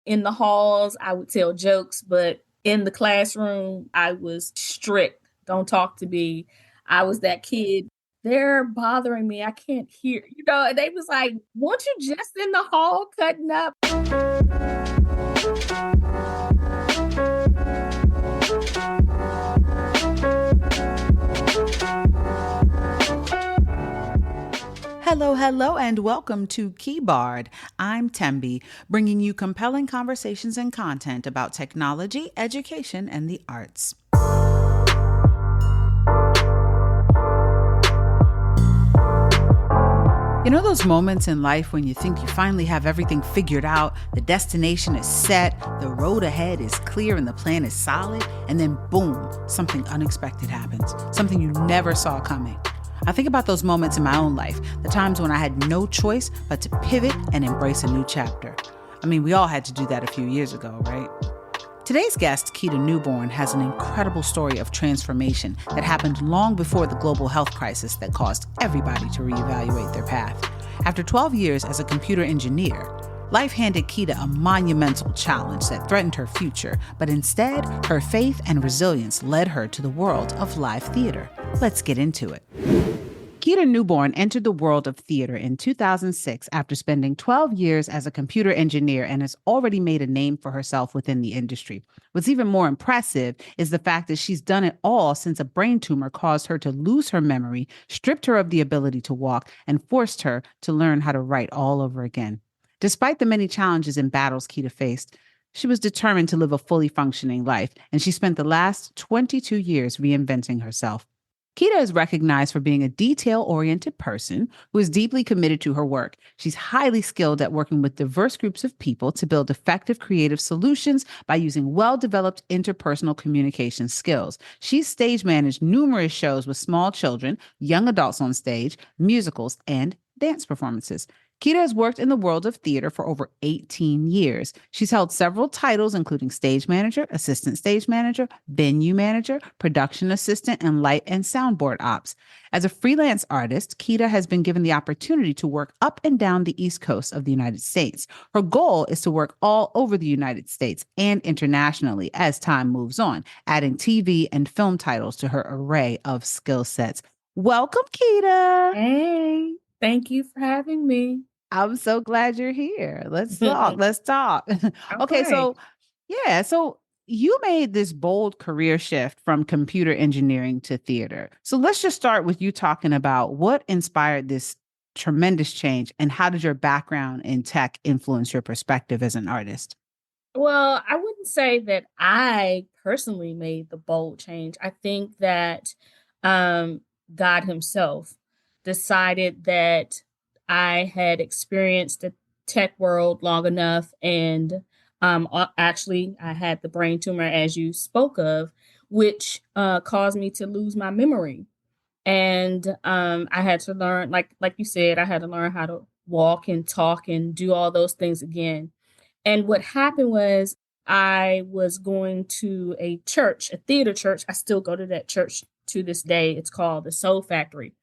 In the halls, I would tell jokes, but in the classroom, I was strict. Don't talk to me. I was that kid. They're bothering me. I can't hear. And they was like, "Weren't you just in the hall cutting up?" Hello, hello, and welcome to Keyboard. I'm Tembi, bringing you compelling conversations and content about technology, education, and the arts. You know those moments in life when you think you finally have everything figured out, the destination is set, the road ahead is clear, and the plan is solid, and then boom, something unexpected happens, something you never saw coming. I think about those moments in my own life, the times when I had no choice but to pivot and embrace a new chapter. I mean, we all had to do that a few years ago, right? Today's guest, Keta Newborn, has an incredible story of transformation that happened long before the global health crisis that caused everybody to reevaluate their path. After 12 years as a computer engineer, life handed Keta a monumental challenge that threatened her future, but instead, her faith and resilience led her to the world of live theater. Let's get into it. Keta Newborn entered the world of theater in 2006 after spending 12 years as a computer engineer and has already made a name for herself within the industry. What's even more impressive is the fact that she's done it all since a brain tumor caused her to lose her memory, stripped her of the ability to walk, and forced her to learn how to write all over again. Despite the many challenges and battles Keta faced, she was determined to live a fully functioning life, and she spent the last 22 years reinventing herself. Keta is recognized for being a detail-oriented person who is deeply committed to her work. She's highly skilled at working with diverse groups of people to build effective creative solutions by using well-developed interpersonal communication skills. She's stage managed numerous shows with small children, young adults on stage, musicals, and dance performances. Keta has worked in the world of theater for over 18 years. She's held several titles, including stage manager, assistant stage manager, venue manager, production assistant, and light and soundboard ops. As a freelance artist, Keta has been given the opportunity to work up and down the East Coast of the United States. Her goal is to work all over the United States and internationally as time moves on, adding TV and film titles to her array of skill sets. Welcome, Keta. Hey, thank you for having me. I'm so glad you're here. Let's talk. Let's talk. Okay, Okay. so you made this bold career shift from computer engineering to theater. So let's just start with you talking about what inspired this tremendous change and how did your background in tech influence your perspective as an artist? Well, I wouldn't say that I personally made the bold change. I think that um, God Himself decided that I had experienced the tech world long enough, and actually, I had the brain tumor, as you spoke of, which caused me to lose my memory. And I had to learn, like you said, I had to learn how to walk and talk and do all those things again. And what happened was I was going to a church, a theater church. I still go to that church to this day. It's called the Soul Factory.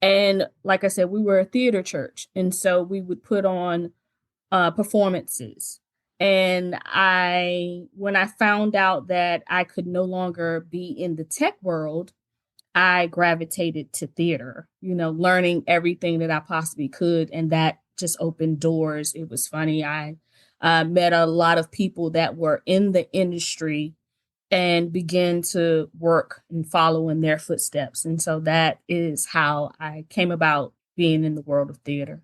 And like I said, we were a theater church. And so we would put on performances. And when I found out that I could no longer be in the tech world, I gravitated to theater, learning everything that I possibly could. And that just opened doors. It was funny. I met a lot of people that were in the industry and began to work and follow in their footsteps. And so that is how I came about being in the world of theater.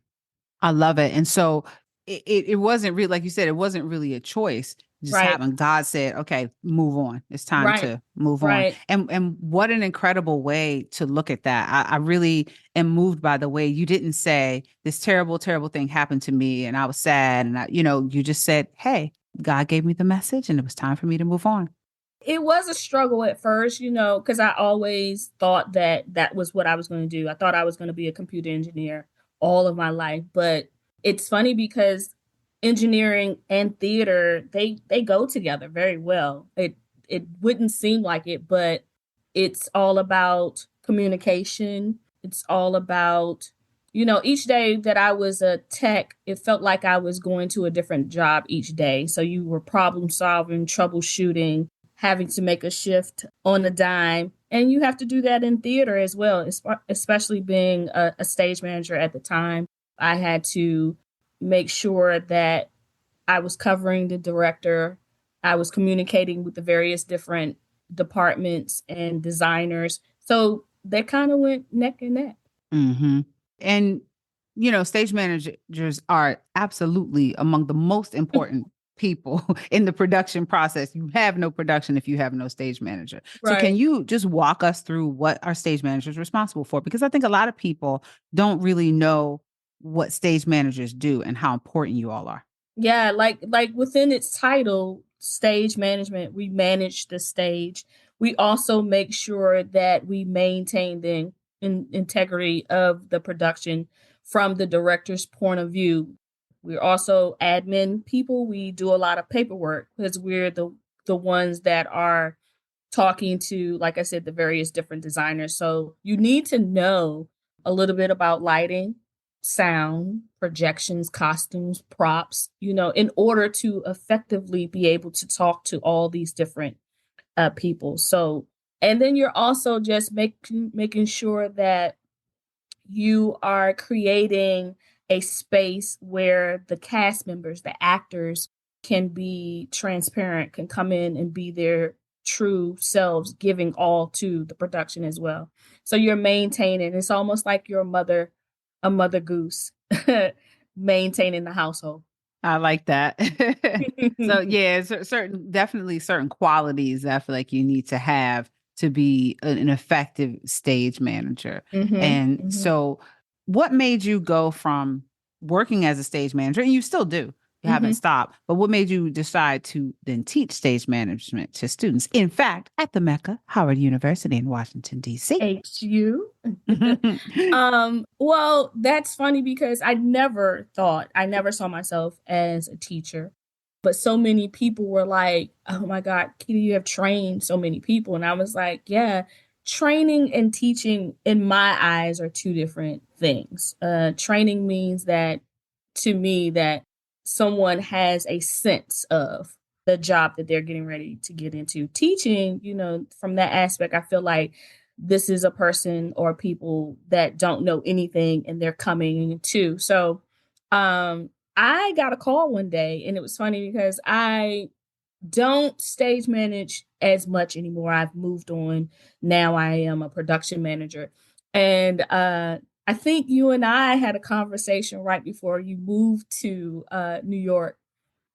I love it. And so it wasn't really, like you said, it wasn't really a choice. It just Right, happened. God said, okay, move on. It's time right, to move on. right. And what an incredible way to look at that. I really am moved by the way you didn't say this terrible, terrible thing happened to me and I was sad. And you just said, hey, God gave me the message and it was time for me to move on. It was a struggle at first, because I always thought that that was what I was going to do. I thought I was going to be a computer engineer all of my life. But it's funny because engineering and theater, they go together very well. It wouldn't seem like it, but it's all about communication. It's all about Each day that I was a tech, it felt like I was going to a different job each day. So you were problem solving, troubleshooting, having to make a shift on a dime. And you have to do that in theater as well, especially being a stage manager at the time. I had to make sure that I was covering the director, I was communicating with the various different departments and designers. So they kind of went neck and neck. Hmm. And, stage managers are absolutely among the most important people in the production process. You have no production if you have no stage manager. So, can Right. you just walk us through what our stage manager is responsible for? Because I think a lot of people don't really know what stage managers do and how important you all are. Yeah, like within its title, stage management, we manage the stage. We also make sure that we maintain the integrity of the production from the director's point of view. We're also admin people. We do a lot of paperwork because we're the ones that are talking to, like I said, the various different designers. So you need to know a little bit about lighting, sound, projections, costumes, props, in order to effectively be able to talk to all these different people. So, and then you're also just making sure that you are creating a space where the cast members, the actors, can be transparent, can come in and be their true selves, giving all to the production as well. So you're maintaining, it's almost like you're a mother goose, maintaining the household. I like that. So yeah, definitely certain qualities that I feel like you need to have to be an effective stage manager. Hmm. And Hmm. so what made you go from working as a stage manager, and you still do, you haven't Hmm. stopped, but what made you decide to then teach stage management to students? In fact, at the Mecca, Howard University in Washington, D.C. HU. Well, that's funny because I never saw myself as a teacher, but so many people were like, "Oh my God, Keita, you have trained so many people." And I was like, yeah, training and teaching in my eyes are two different things. Training means that to me that someone has a sense of the job that they're getting ready to get into. Teaching, from that aspect, I feel like this is a person or people that don't know anything and they're coming too. So I got a call one day and it was funny because I don't stage manage as much anymore. I've moved on. Now I am a production manager. And I think you and I had a conversation right before you moved to New York.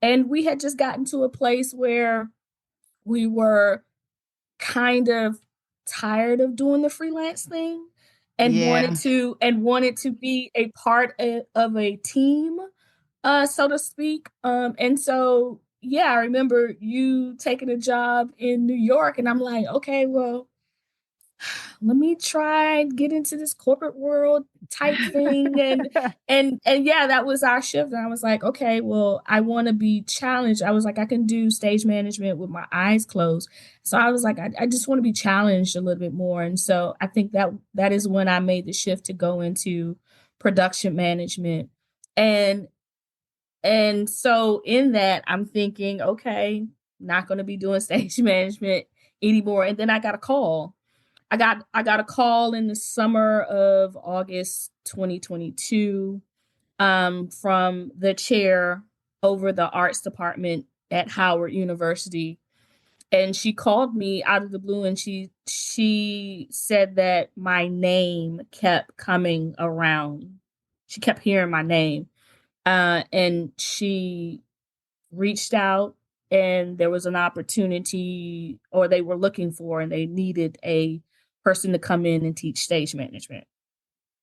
And we had just gotten to a place where we were kind of tired of doing the freelance thing and Yeah. wanted to be a part of a team, so to speak. And so yeah, I remember you taking a job in New York and I'm like, okay, well, let me try and get into this corporate world type thing. And yeah, that was our shift. And I was like, okay, well, I want to be challenged. I was like, I can do stage management with my eyes closed. So I was like, I just want to be challenged a little bit more. And so I think that is when I made the shift to go into production management. And and so in that, I'm thinking, okay, not going to be doing stage management anymore. And then I got a call. I got a call in the summer of August 2022, from the chair over the arts department at Howard University. And she called me out of the blue and she said that my name kept coming around. She kept hearing my name. And she reached out and there was an opportunity, or they were looking for and they needed a person to come in and teach stage management.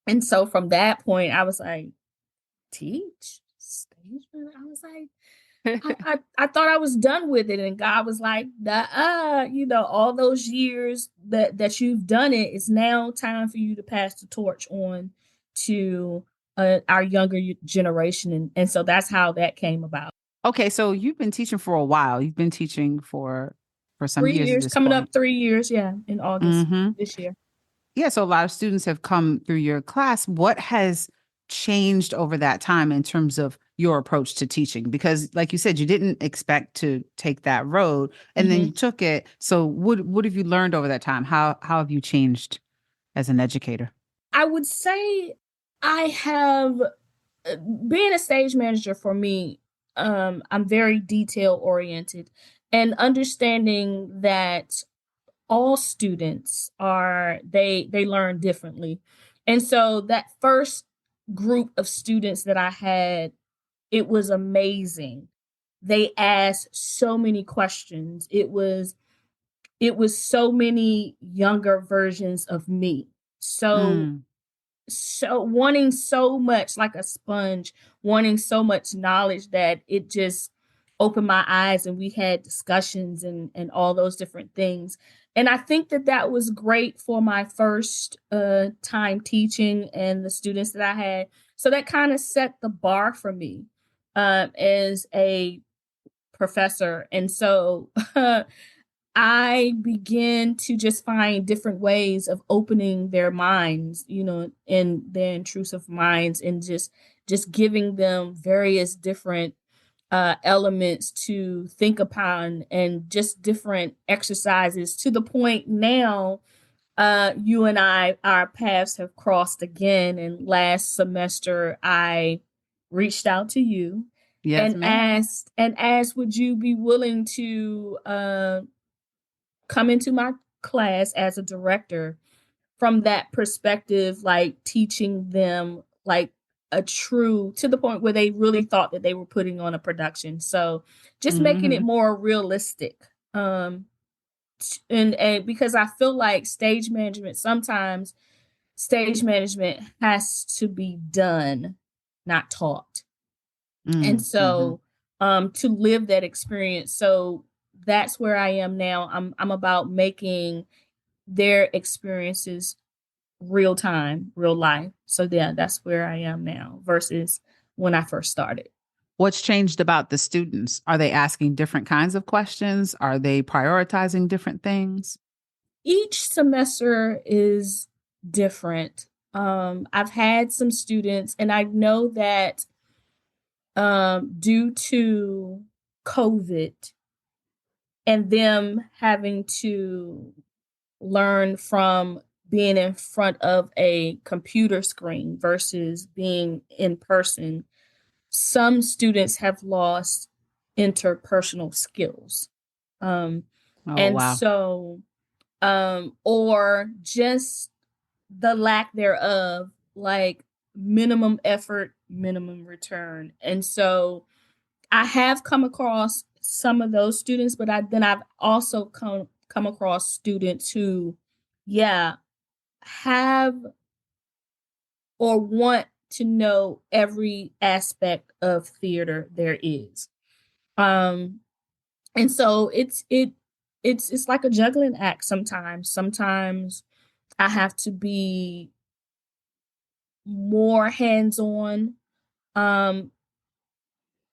And so from that point, I was like, teach stage management? I was like, I thought I was done with it. And God was like, all those years that you've done it, it's now time for you to pass the torch on to our younger generation. And so that's how that came about. Okay, so you've been teaching for a while. You've been teaching for some Three years at years, this coming point. up 3 years, yeah, in August Mhm. this year. Yeah, so a lot of students have come through your class. What has changed over that time in terms of your approach to teaching? Because like you said, you didn't expect to take that road and then you Mhm. took it. So what have you learned over that time? How have you changed as an educator? I would say I have being a stage manager for me, I'm very detail oriented and understanding that all students are they learn differently. And so that first group of students that I had, it was amazing. They asked so many questions. It was so many younger versions of me. So Mm, wanting so much like a sponge, wanting so much knowledge that it just opened my eyes and we had discussions and all those different things. And I think that that was great for my first time teaching and the students that I had. So that kind of set the bar for me as a professor. And so I begin to just find different ways of opening their minds, in their intrusive minds, and just giving them various different elements to think upon and just different exercises to the point now you and I, our paths have crossed again. And last semester, I reached out to you yes, and ma'am. asked, would you be willing to come into my class as a director from that perspective, like teaching them like a true to the point where they really thought that they were putting on a production. So just making it Hmm. more realistic. Um, and because I feel like stage management has to be done, not taught. And Mm-hmm. so to live that experience. So that's where I am now. I'm about making their experiences real time, real life. So yeah, that's where I am now versus when I first started. What's changed about the students? Are they asking different kinds of questions? Are they prioritizing different things? Each semester is different. I've had some students, and I know that due to COVID and them having to learn from being in front of a computer screen versus being in person, some students have lost interpersonal skills. Um, Oh, and wow. so, or just the lack thereof, like minimum effort, minimum return. And so I have come across some of those students, but I've also come across students who, yeah, have or want to know every aspect of theater there is. Um, and so it's like a juggling act sometimes. Sometimes I have to be more hands-on um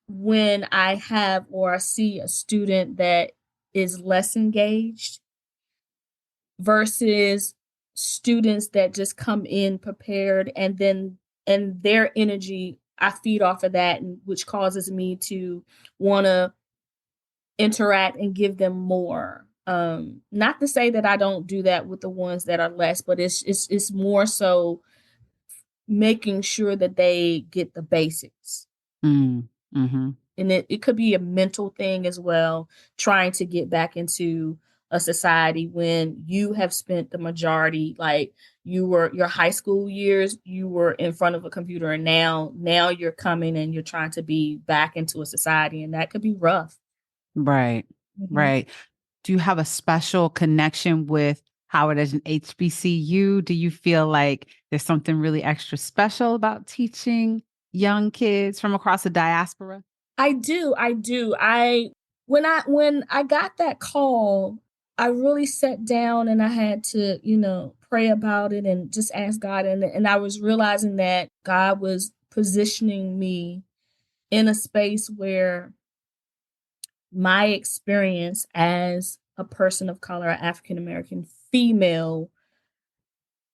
when I have or I see a student that is less engaged versus students that just come in prepared and their energy I feed off of that, and which causes me to want to interact and give them more. Not to say that I don't do that with the ones that are less, but it's more so making sure that they get the basics. Mm, mhm. And it could be a mental thing as well, trying to get back into a society when you have spent the majority, like you were your high school years, you were in front of a computer, and now you're coming and you're trying to be back into a society, and that could be rough. Right, Mhm. right. Do you have a special connection with Howard as an HBCU? Do you feel like there's something really extra special about teaching young kids from across the diaspora? I do. I when I got that call, I really sat down and I had to, pray about it and just ask God, and I was realizing that God was positioning me in a space where my experience as a person of color, African American female,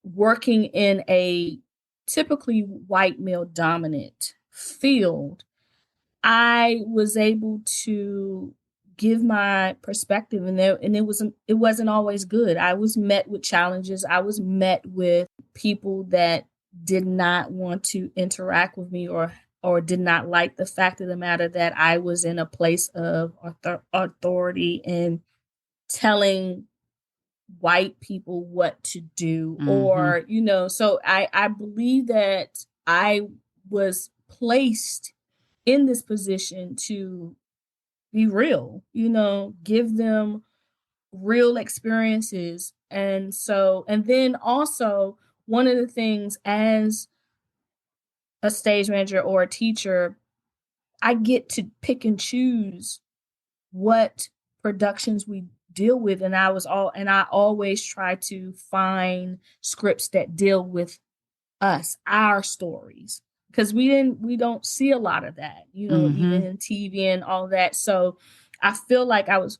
working in a typically white male dominant field, I was able to give my perspective, and it wasn't always good. I was met with challenges. I was met with people that did not want to interact with me, or did not like the fact of the matter that I was in a place of authority and telling white people what to do, Mm-hmm. or so I believe that I was placed in this position to be real, give them real experiences. And then also, one of the things as a stage manager or a teacher, I get to pick and choose what productions we deal with, and I always try to find scripts that deal with us, our stories, because we don't see a lot of that, even Mm-hmm. in TV and all that. So I feel like I was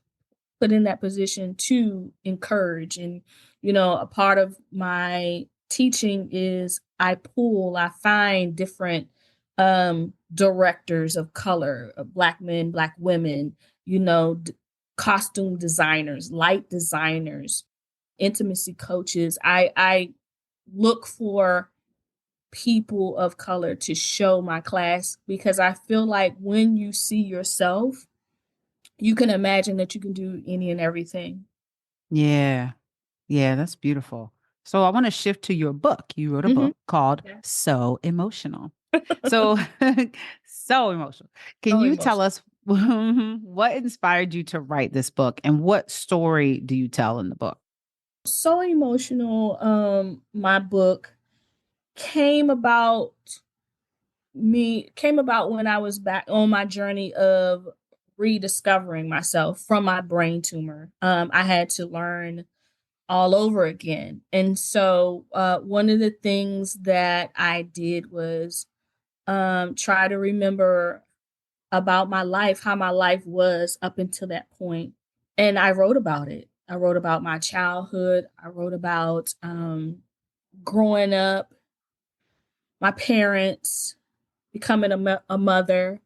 put in that position to encourage. And a part of my teaching is I find different directors of color, black men, black women, costume designers, light designers, intimacy coaches. I look for people of color to show my class, because I feel like when you see yourself, you can imagine that you can do any and everything. Yeah. Yeah, that's beautiful. So I want to shift to your book. You wrote a Mhm. book called Yeah. So Emotional. So, so emotional. Can So you tell emotional. us what inspired you to write this book and what story do you tell in the book? So emotional. My book came about came about when I was back on my journey of rediscovering myself from my brain tumor. I had to learn all over again. And so one of the things that I did was try to remember about my life, how my life was up until that point. And I wrote about it. I wrote about my childhood. I wrote about growing up, my parents, becoming a mother,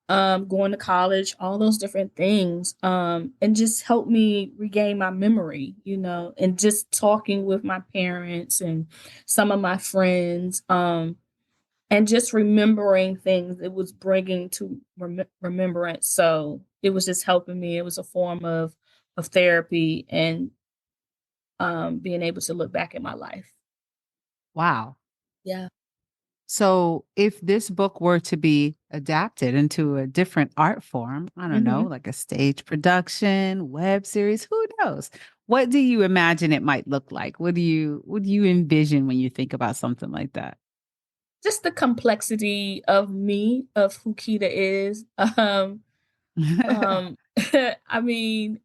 going to college, all those different things, and just helped me regain my memory, and just talking with my parents and some of my friends, and just remembering things it was bringing to remembrance. So it was just helping me. It was a form of therapy, and being able to look back at my life. Wow. Yeah. So if this book were to be adapted into a different art form, I don't know, Hmm. like a stage production, web series, who knows? What do you imagine it might look like? What do you envision when you think about something like that? Just the complexity of me, of who Keita is. Um, I mean,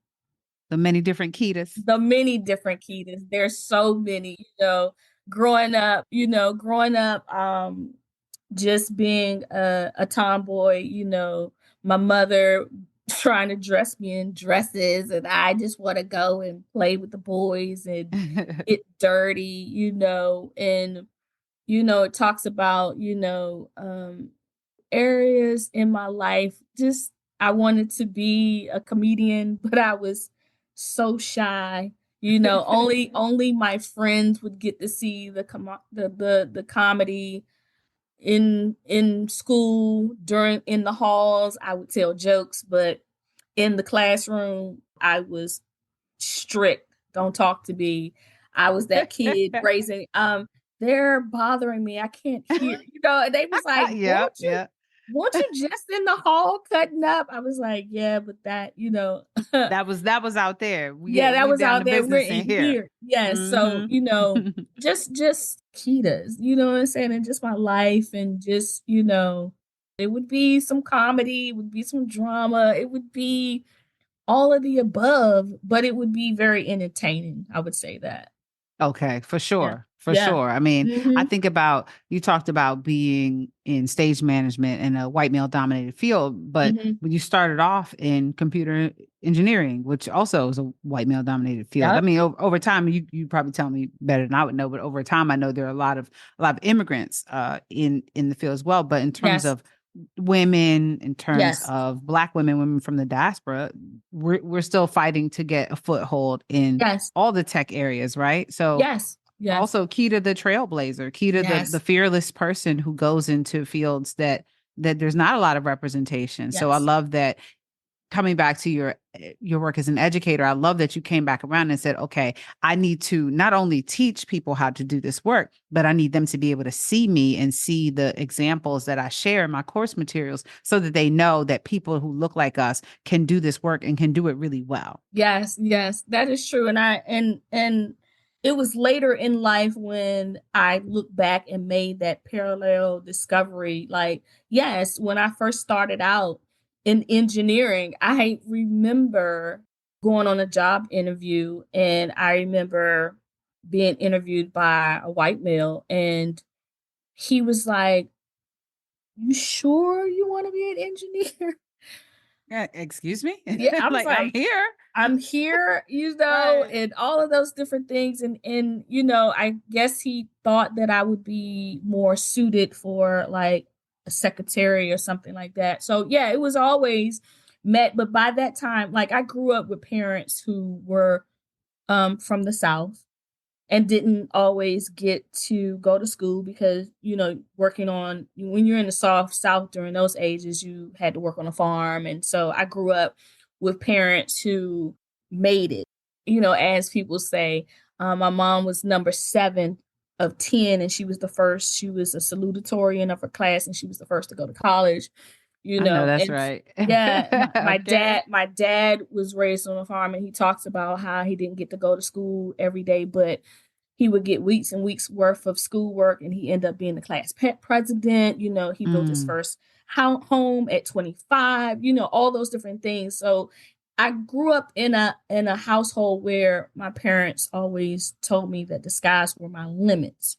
The many different Ketas. the many different Ketas. There's so many, growing up, just being a tomboy, my mother trying to dress me in dresses, and I just want to go and play with the boys and get dirty, and it talks about, areas in my life. Just I wanted to be a comedian, but I was so shy. Only my friends would get to see the comedy in school. During in the halls, I would tell jokes, but in the classroom, I was strict. Don't talk to me. I was that kid raising, they're bothering me. I can't hear, and they was like, Yeah, yeah. weren't you just in the hall cutting up? I was like, yeah, but that, That was out there. yeah, that We was down out to there. We're business in in here. here. Yeah. So, Mhm. just Ketas, what I'm saying? And just my life, and just, it would be some comedy, it would be some drama, it would be all of the above, but it would be very entertaining. I would say that. Okay, for Yeah. sure. For Yeah. sure. I mean, I Mhm. think about you talked about being in stage management in a white male dominated field, but Mhm. when you started off in computer engineering, which also is a white male dominated field. I Yep. mean, over time, you probably tell me better than I would know, but over time, I know there are a lot of immigrants in the field as well. But in terms Yes. of women, in terms Yes. of Black women from the diaspora, we're still fighting to get a foothold in Yes. all the tech areas, right? So Yes. Yes. also Keta the trailblazer, Keta the Yes. fearless person who goes into fields that there's not a lot of representation. So I Yes. love that, coming back to your work as an educator, I love that you came back around and said, okay, I need to not only teach people how to do this work, but I need them to be able to see me and see the examples that I share in my course materials so that they know that people who look like us can do this work and can do it really well. Yes, yes, that is true. And it was later in life when I look back and made that parallel discovery. Like, yes, when I first started out in engineering, I remember going on a job interview and I remember being interviewed by a white male and he was like, "You sure you want to be an engineer?" Yeah, excuse me? Yeah, I was Like, I'm like, here. I'm here, Right. and all of those different things. And I guess he thought that I would be more suited for like a secretary or something like that. So yeah, it was always met. But by that time, like I grew up with parents who were from the South and didn't always get to go to school because working on when you're in the South during those ages, you had to work on a farm. And so I grew up with parents who made it, as people say. My mom was number 7 of 10 and she was the first. She was a salutatorian of her class and she was the first to go to college. I know that's And right. yeah, Okay. my dad was raised on a farm and he talks about how he didn't get to go to school every day, but he would get weeks and weeks worth of schoolwork and he ended up being the class pet president. He built his Mm, first home at 25, all those different things. So I grew up in a household where my parents always told me that the skies were my limits.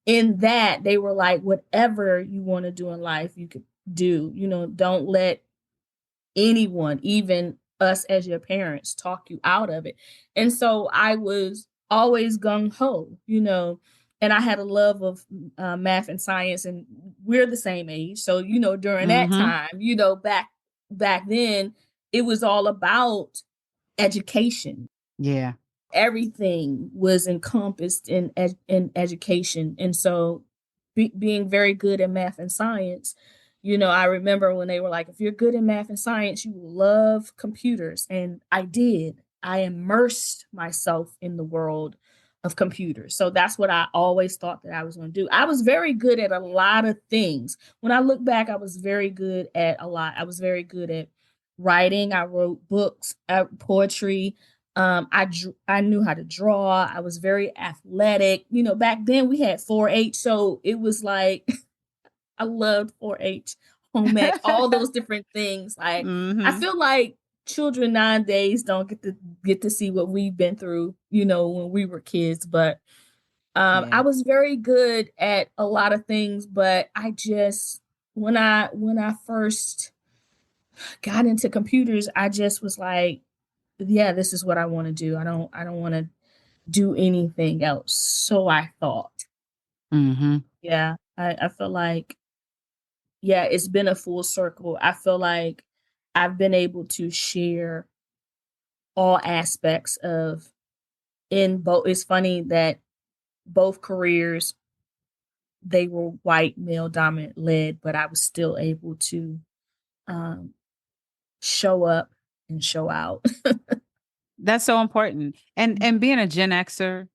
In that they were like, whatever you want to do in life, you could do. Don't let anyone, even us as your parents, talk you out of it. And so I was always gung ho, and I had a love of math and science, and we're the same age. So, during that mm-hmm. time, back then, it was all about education. Yeah. Everything was encompassed in education. And so being very good at math and science, I remember when they were like, if you're good in math and science, you will love computers. And I did. I immersed myself in the world of computers. So that's what I always thought that I was going to do. I was very good at a lot of things. When I look back, I was very good at a lot. I was very good at writing. I wrote books, poetry. I knew how to draw. I was very athletic. Back then we had 4-H, so it was like I loved 4-H, home ec, all those different things. Like I Mm-hmm. feel like children nowadays don't get to see what we've been through, when we were kids. But I Yeah. was very good at a lot of things, but I just when I first got into computers, I just was like, yeah, this is what I want to do. I don't want to do anything else. So I thought. Mm-hmm. Yeah. I feel like, yeah, it's been a full circle. I feel like I've been able to share all aspects of in both. It's funny that both careers they were white male dominant led, but I was still able to um show up and show out. That's so important. And being a Gen Xer,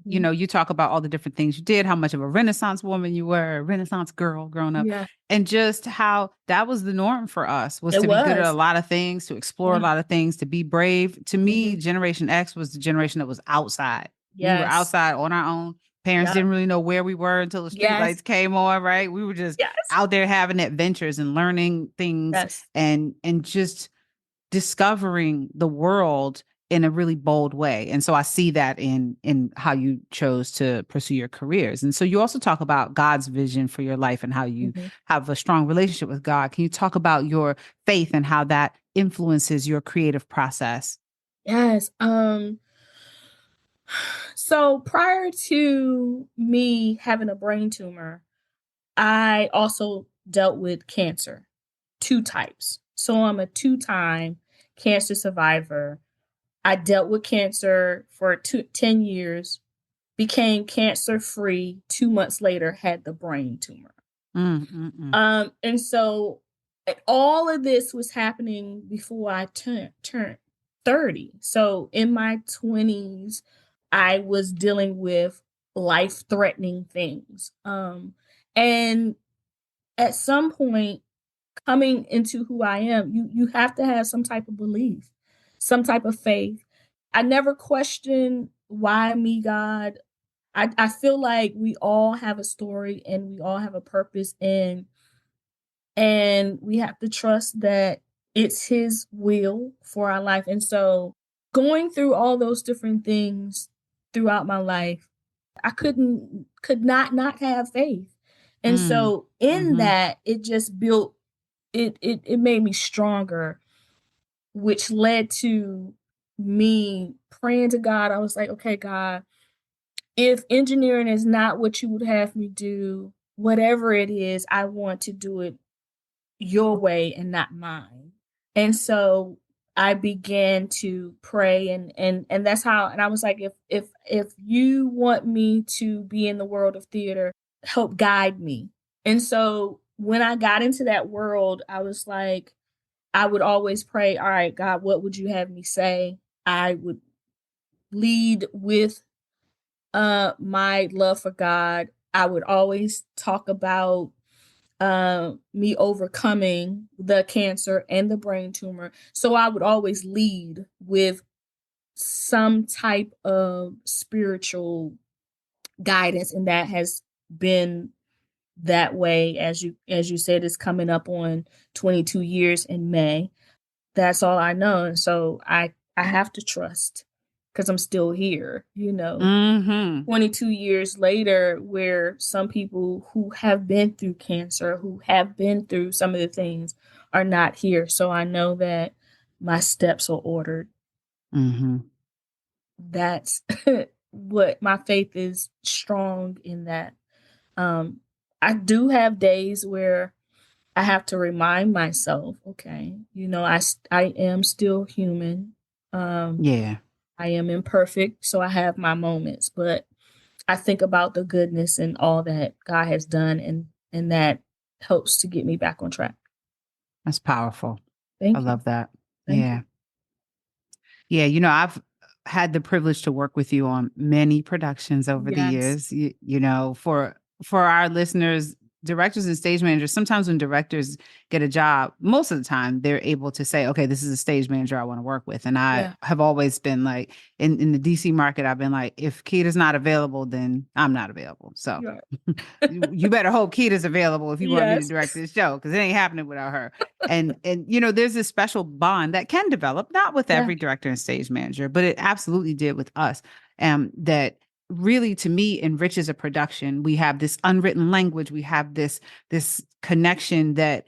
Mhm. you talk about all the different things you did, how much of a Renaissance woman you were, a Renaissance girl growing up, Yeah, and just how that was the norm for us, was it to be good at a was. lot of things, to explore a Yeah. lot of things, to be brave. To me, Hmm. Generation X was the generation that was outside. We were Yes. outside on our own. Parents Yep. didn't really know where we were until the street Yes. lights came on, right? We were just Yes. out there having adventures and learning things Yes. and just discovering the world in a really bold way. And so I see that in how you chose to pursue your careers. And so you also talk about God's vision for your life and how you Mhm. have a strong relationship with God. Can you talk about your faith and how that influences your creative process? Yes. So prior to me having a brain tumor, I also dealt with cancer, 2 types. So I'm a two-time cancer survivor. I dealt with cancer for 10 years, became cancer free 2 months later, had the brain tumor. Mm, mm, mm. And so all of this was happening before I turned 30. So in my 20s, I was dealing with life threatening things. And at some point, coming into who I am, you have to have some type of belief, some type of faith. I never questioned why me, God. I feel like we all have a story and we all have a purpose, and we have to trust that it's his will for our life. And so going through all those different things throughout my life, I could not have faith. And Mm, so in mhm, that, it just built it made me stronger, which led to me praying to God. I was like, okay, God, if engineering is not what you would have me do, whatever it is, I want to do it your way and not mine. And so I began to pray, and that's how, and I was like, if you want me to be in the world of theater, help guide me. And so when I got into that world, I was like, I would always pray, all right, God, what would you have me say? I would lead with my love for God. I would always talk about me overcoming the cancer and the brain tumor. So I would always lead with some type of spiritual guidance, and that has been that way. As you said, it's coming up on 22 years in May. That's all I know, and so I have to trust because I'm still here, 22 years later, where some people who have been through cancer, who have been through some of the things, are not here. So I know that my steps are ordered. mhm. That's what my faith is strong in that. Um, I do have days where I have to remind myself, okay, I am still human. Um, Yeah, I am imperfect, so I have my moments, but I think about the goodness and all that God has done, and that helps to get me back on track. that's powerful. I Thank you. love that. Thank you. Yeah. Yeah, I've had the privilege to work with you on many productions over the Yes. years. For our listeners, directors and stage managers, sometimes when directors get a job, most of the time they're able to say, okay, this is a stage manager I want to work with. And I Yeah. have always been like, in the DC market, I've been like, if Kita's not available, then I'm not available. So Yeah. you better hope Kita's available if you want me to Yes. direct this show, because it ain't happening without her. And there's this special bond that can develop, not with Yeah. every director and stage manager, but it absolutely did with us. That really, to me, enriches a production. We have this unwritten language. We have this connection that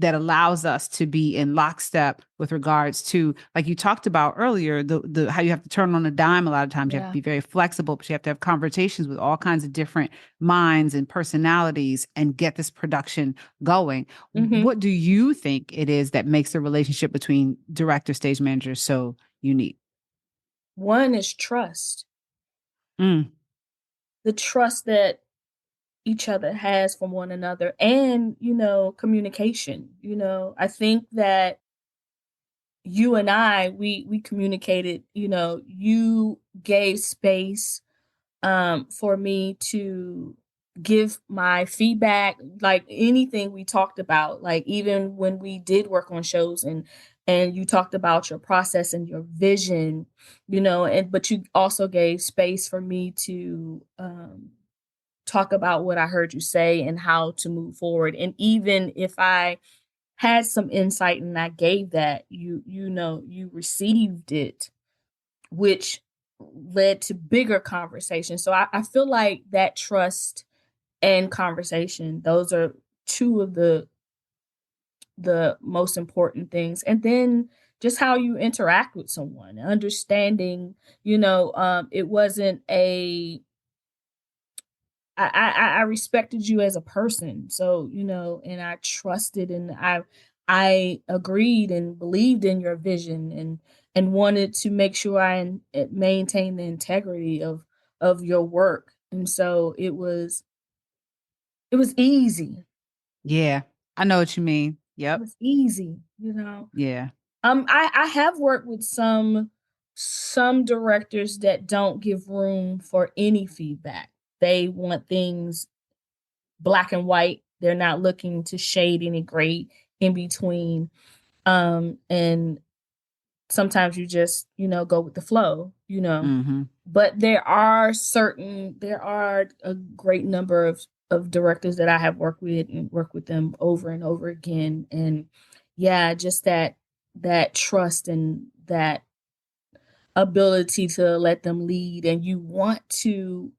allows us to be in lockstep with regards to, like you talked about earlier, the how you have to turn on a dime. A lot of times you have to Yeah. be very flexible, but you have to have conversations with all kinds of different minds and personalities and get this production going. Mhm. What do you think it is that makes the relationship between director, stage manager so unique? One is trust. Mm, The trust that each other has from one another, and, communication. I think that you and I, we communicated, you gave space for me to give my feedback, like anything we talked about, like even when we did work on shows, and you talked about your process and your vision, and but you also gave space for me to talk about what I heard you say and how to move forward. And even if I had some insight and I gave that, you received it which led to bigger conversations. So I feel like that trust and conversation, those are two of the most important things. And then just how you interact with someone, understanding, it wasn't a I respected you as a person. So, and I trusted and I agreed and believed in your vision and wanted to make sure it maintained the integrity of your work. And so it was easy. Yeah. I know what you mean. It Yep. was easy. Yeah. I have worked with some directors that don't give room for any feedback. They want things black and white. They're not looking to shade any gray in between. And sometimes you just, go with the flow. Mhm. But there are a great number of directors that I have worked with and work with them over and over again. And yeah, just that trust and that ability to let them lead, and you want to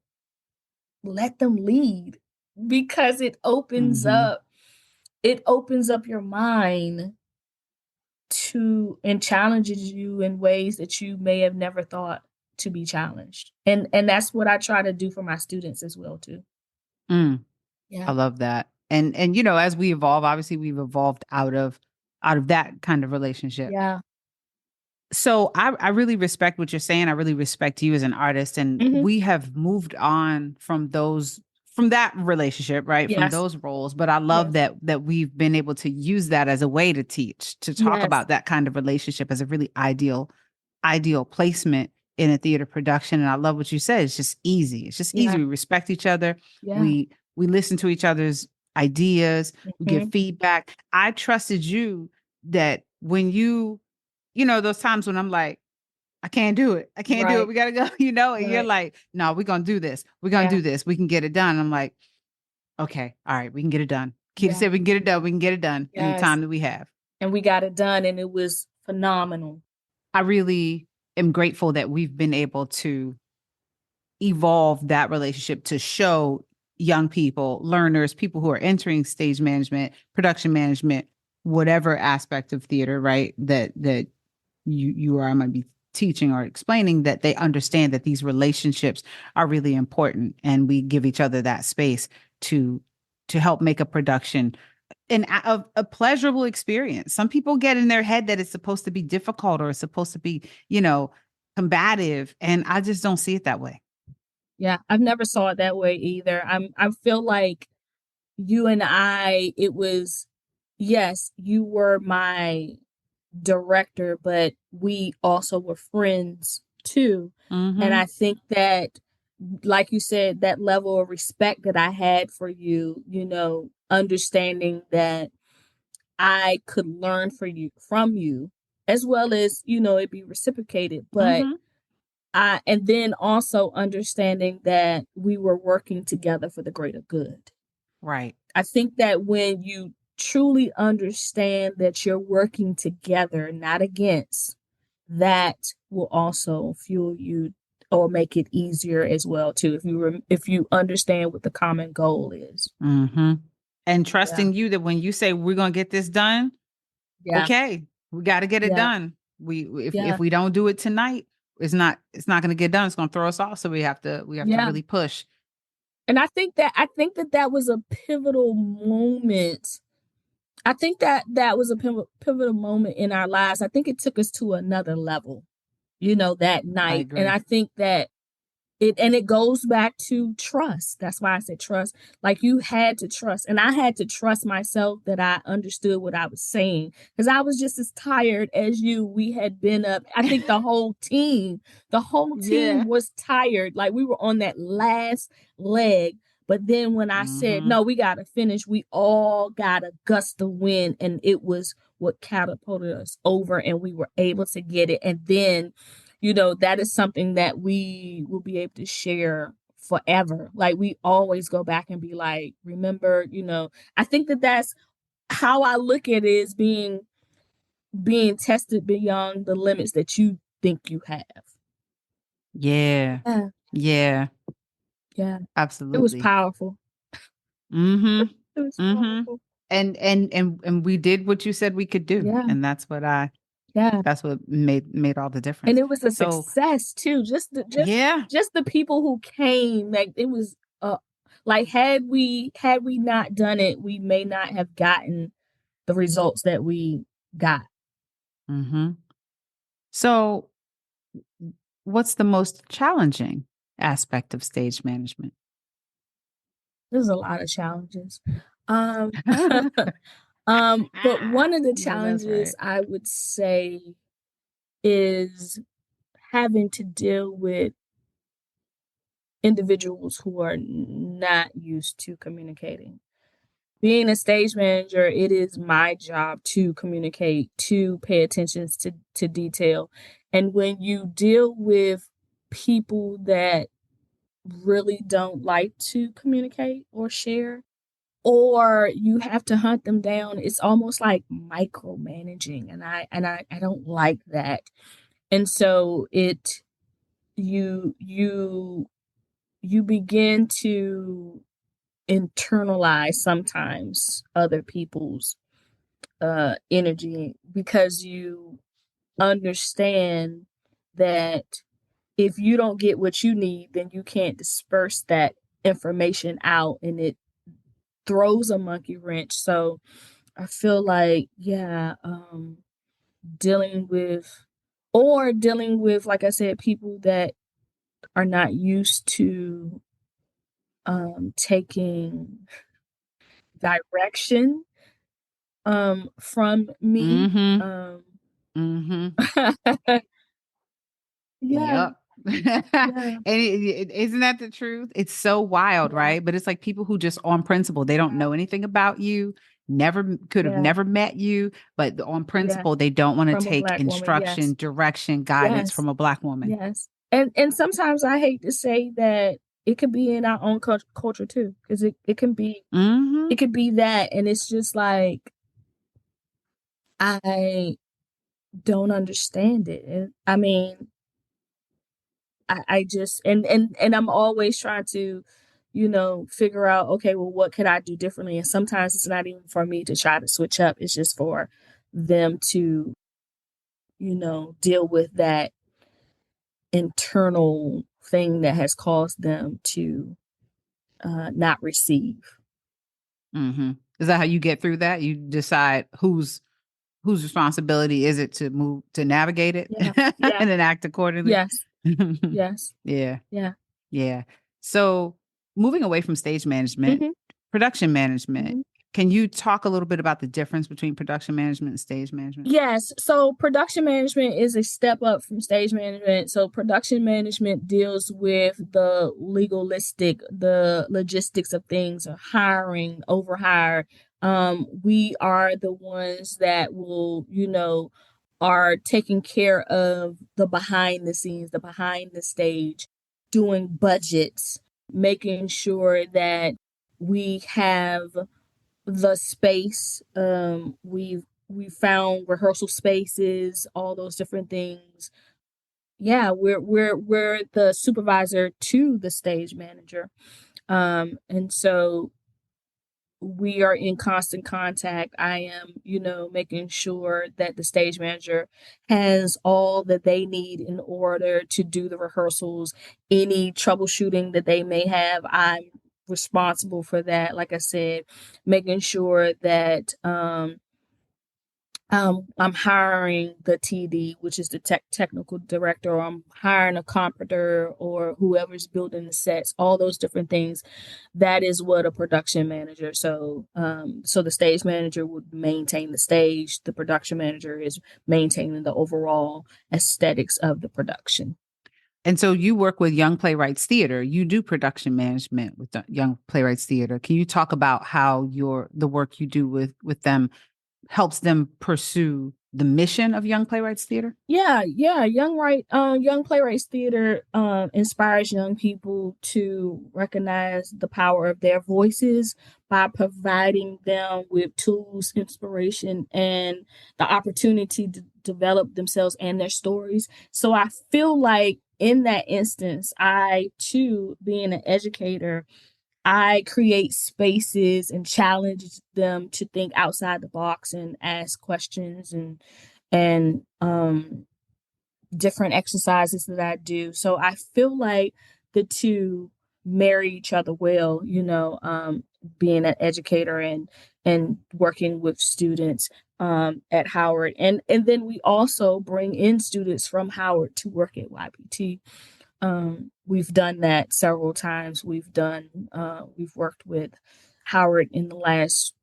let them lead because Mhm. it opens up your mind to and challenges you in ways that you may have never thought to be challenged. And that's what I try to do for my students as well too. Mm. I Yeah. love that. And as we evolve, obviously we've evolved out of that kind of relationship. Yeah. So I really respect what you're saying. I really respect you as an artist. And Mhm. we have moved on from that relationship, right? From Yes. those roles. But I love Yes. that we've been able to use that as a way to teach, to talk Yes. about that kind of relationship as a really ideal placement in a theater production. And I love what you said. It's just easy. It's just easy. Yeah. We respect each other. Yeah. We listen to each other's ideas. We give Mhm. feedback. I trusted you that when those times when I'm like, I can't do it. I can't do it. Right. We gotta go, and you're Right. like, no, we're gonna do this. We're gonna Yeah. do this. We can get it done. I'm like, okay, all right, we can get it done. Kita Yeah. said we can get it done. We can get it done in the Yes. time that we have. And we got it done and it was phenomenal. I really am grateful that we've been able to evolve that relationship to show young people, learners, people who are entering stage management, production management, whatever aspect of theater, right? That you or I might be teaching or explaining, that they understand that these relationships are really important, and we give each other that space to help make a production a pleasurable experience. Some people get in their head that it's supposed to be difficult or it's supposed to be, combative, and I just don't see it that way. Yeah. I've never saw it that way either. I feel like you and I, it was, yes, you were my director, but we also were friends too. And Mm-hmm. I think that, like you said, that level of respect that I had for you, understanding that I could learn from you, as well as, it be reciprocated. But Mm-hmm. and then also understanding that we were working together for the greater good. Right. I think that when you truly understand that you're working together, not against, that will also fuel you or make it easier as well too. If you understand what the common goal is. Mm-hmm. And Yeah. trusting you that when you say we're gonna get this done, Yeah. okay, we got to get it Yeah. done. If Yeah. we don't do it tonight, it's not going to get done. It's going to throw us off. So we have to Yeah. really push. And I think that that was a pivotal moment. I think that that was a pivotal moment in our lives. I think it took us to another level, that I night. And agree. I think that it goes back to trust. That's why I said trust. Like you had to trust. And I had to trust myself that I understood what I was saying. Because I was just as tired as you. We had been up. I think the whole team Yeah. was tired. Like we were on that last leg. But then when I said, Mm-hmm. no, we gotta finish, we all got a gust of wind. And it was what catapulted us over and we were able to get it. And then that is something that we will be able to share forever. Like we always go back and be like, remember, I think that that's how I look at it, is being tested beyond the limits that you think you have. Yeah. Yeah, Yeah. yeah. It was Absolutely. powerful. Mhm. It was Mhm. powerful. And we did what you said we could do, Yeah, and yeah. that's what made all the And difference. it was a So, success too. Just the yeah. just the people who came, like it was like had we not done it, we may not have gotten the results that we got. Mhm. So, what's the most challenging aspect of stage management? There's a lot of challenges. Um but one of the No, that's challenges right. I would say is having to deal with individuals who are not used to communicating. Being a stage manager, it is my job to communicate, to pay attention to detail. And when you deal with people that really don't like to communicate or share, or you have to hunt them down, it's almost like micromanaging. And I don't like that. And so it you you you begin to internalize sometimes other people's energy because you understand that if you don't get what you need, then you can't disperse that information out and it throws a monkey wrench. So I feel like, yeah, dealing with, or dealing with, like I said, people that are not used to taking direction from me. Mhm. Mhm. Yeah, Yep. yeah, And isn't that the truth? It's so wild, yeah, right? But it's like people who just on principle, they don't yeah, know anything about you, could have yeah, never met you, but on yeah. principle, they don't want to From a take black woman, instruction, yes, direction, guidance yes, from a black woman. yes. And sometimes I hate to say that it could be in our own culture too, because it Mhm. could be that, and it's just like I don't understand it. And, I mean, I just and I'm always trying to, figure out, okay, well, what could I do differently? And sometimes it's not even for me to try to switch up. It's just for them to, deal with that internal thing that has caused them to not receive. Mhm. Is that how you get through that? You decide whose responsibility is it to move to navigate it Yeah, yeah, and then act accordingly? yes, yes, Yeah. yeah. Yeah. So moving away from stage management, Hmm. production management, Hmm. can you talk a little bit about the difference between production management and stage management? Yes. So production management is a step up from stage management. So production management deals with the logistics of things, or hiring, overhire. We are the ones that will, are taking care of the behind the scenes, the behind the stage, doing budgets, making sure that we have the space. We found rehearsal spaces, all those different things. Yeah, we're the supervisor to the stage manager. And so we are in constant contact. I am, making sure that the stage manager has all that they need in order to do the rehearsals. Any troubleshooting that they may have, I'm responsible for that. Like I said, making sure that I'm hiring the TD, which is the technical director, or I'm hiring a competitor or whoever's building the sets, all those different things. That is what a production manager. So the stage manager would maintain the stage. The production manager is maintaining the overall aesthetics of the production. And so you work with Young Playwrights Theater. You do production management with the Young Playwrights Theater. Can you talk about how the work you do with them helps them pursue the mission of Young Playwrights Theater? Yeah, yeah. Young Playwrights Theater inspires young people to recognize the power of their voices by providing them with tools, inspiration, and the opportunity to develop themselves and their stories. So I feel like in that instance, I too, being an educator, I create spaces and challenge them to think outside the box and ask questions and different exercises that I do. So I feel like the two marry each other well, being an educator and working with students at Howard. And then we also bring in students from Howard to work at YPT. We've done that several times. We've worked with Howard in the last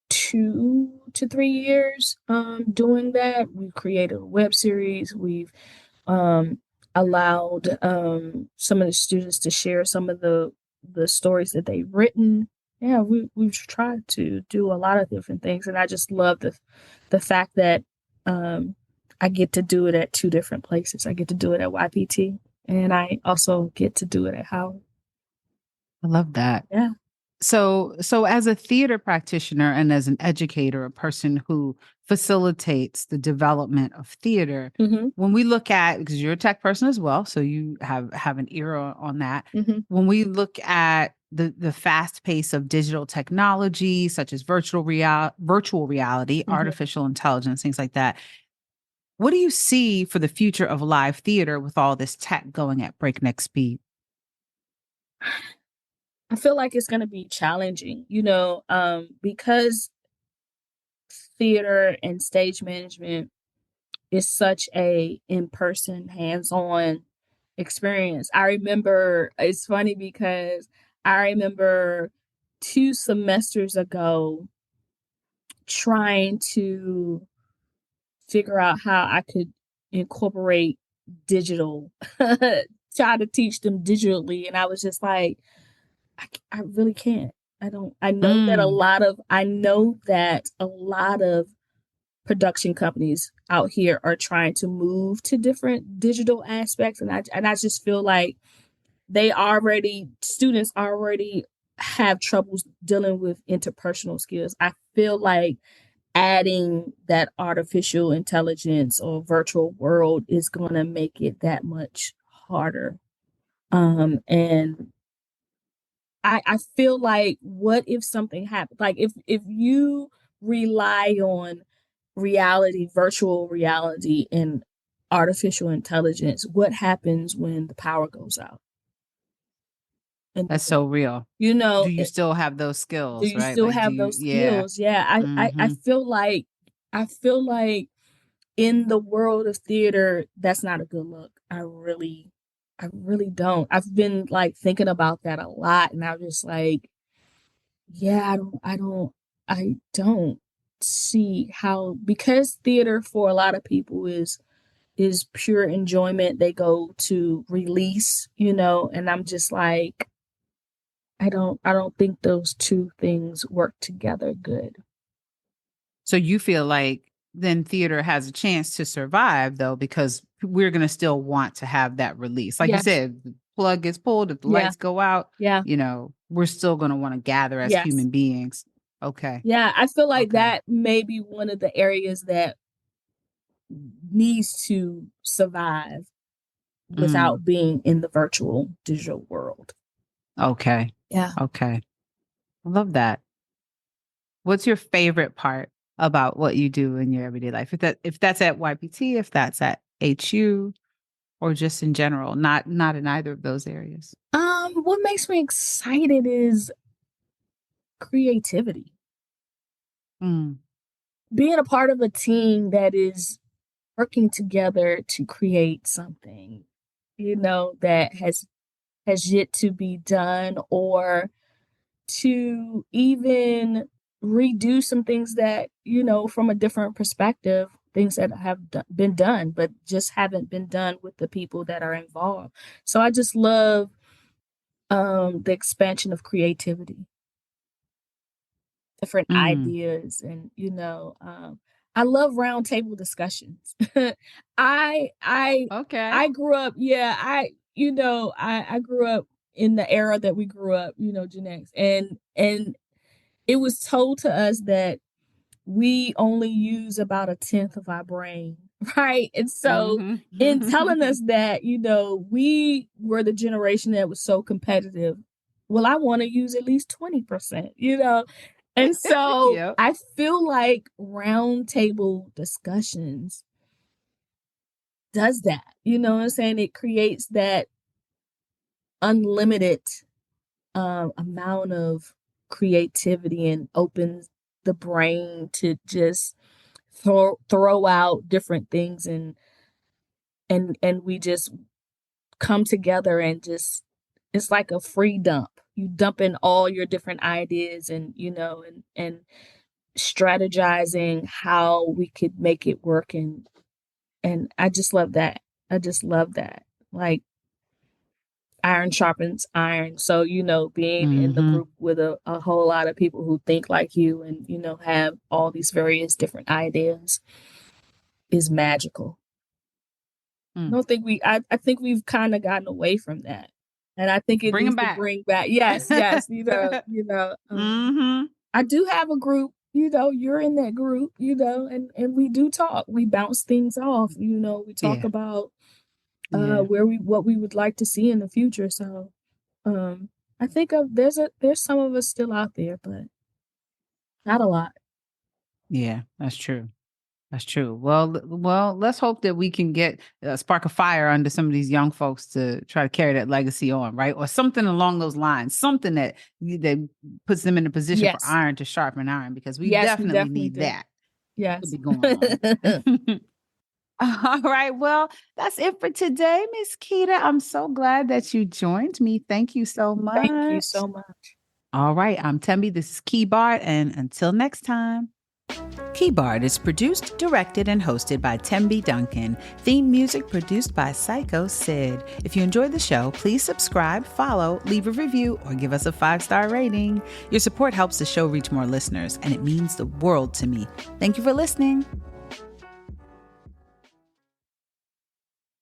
2 to 3 years doing that. We've created a web series. We've allowed some of the students to share some of the stories that they've written. Yeah, we've tried to do a lot of different things, and I just love the fact that um, I get to do it at two different places. I get to do it at YPT, and I also get to do it at Howard. I love that. Yeah. So as a theater practitioner and as an educator, a person who facilitates the development of theater, Mm-hmm. when we look at, because you're a tech person as well, so you have an ear on that. Mm-hmm. When we look at the fast pace of digital technology, such as virtual reality, Mm-hmm. artificial intelligence, things like that, what do you see for the future of live theater with all this tech going at breakneck speed? I feel like it's going to be challenging, because theater and stage management is such a in-person, hands-on experience. I remember it's funny because I remember 2 semesters ago trying to figure out how I could incorporate digital, try to teach them digitally, and I was just like, I really can't. I don't. Mm, I know that a lot of production companies out here are trying to move to different digital aspects, and I just feel like students already have troubles dealing with interpersonal skills. I feel like adding that artificial intelligence or virtual world is going to make it that much harder. And I feel like, what if something happened? Like, if you rely on reality, virtual reality, and artificial intelligence, what happens when the power goes out? And that's so real. you Do know, you still have those do skills, you right? still Like, do have you, those yeah. skills? Yeah, I Mm-hmm. feel like in the world of theater, that's not a good look. I really don't. I've been like thinking about that a lot, and I'm just like, yeah, I don't see how, because theater for a lot of people is pure enjoyment. They go to release, and I'm just like, I don't think those two things work together good. So you feel like then theater has a chance to survive though, because we're going to still want to have that release. Like you Yes. said, the plug gets pulled, if the Yeah. lights go out, Yeah. we're still going to want to gather as Yes. human beings. Okay. Yeah. I feel like Okay. that may be one of the areas that needs to survive Mm, without being in the virtual digital world. okay. Yeah. Okay. I love that. What's your favorite part about what you do in your everyday life? If that's at YPT, if that's at HU, or just in general, not in either of those areas. What makes me excited is creativity. Mm, Being a part of a team that is working together to create something, that has yet to be done, or to even redo some things that, from a different perspective, things that have been done, but just haven't been done with the people that are involved. So I just love the expansion of creativity, different mm. ideas, and I love roundtable discussions. I I Okay. I grew up, yeah, I grew up in the era that we grew up, Gen X, and it was told to us that we only use about a tenth of our brain. right? And so in telling us that, we were the generation that was so competitive, well, I want to use at least 20%, And so Yep. I feel like roundtable discussions does that. You know what I'm saying? It creates that unlimited amount of creativity and opens the brain to just throw out different things, and we just come together and just it's like a free dump. You dump in all your different ideas, and and strategizing how we could make it work, and I just love that. I just love that. Like, iron sharpens iron. So, being in the Mm-hmm. group with a whole lot of people who think like you and, have all these various different ideas is magical. I Mm. don't think I think we've kind of gotten away from that. And I think it Bring needs them to back. bring back, yes, yes, Mm-hmm. I do have a group, you're in that group, and we do talk. We bounce things off, we talk Yeah. about Yeah. what we would like to see in the future. So Um, I think there's some of us still out there, but not a lot. Yeah. That's true. That's true. Well, let's hope that we can get a spark of fire under some of these young folks to try to carry that legacy on, right? Or something along those lines, something that puts them in a position for Yes. iron to sharpen iron, because we Yes, we definitely definitely need do. that to Yes. be going on. All right. Well, that's it for today, Miss Keita. I'm so glad that you joined me. Thank you so Thank you much. so much. All right. I'm Tembi. This is Key Bart. And until next time. Keyboard is produced, directed, and hosted by Tembi Duncan. Theme music produced by Psycho Sid. If you enjoyed the show, please subscribe, follow, leave a review, or give us a 5-star rating. Your support helps the show reach more listeners, and it means the world to me. Thank you for listening.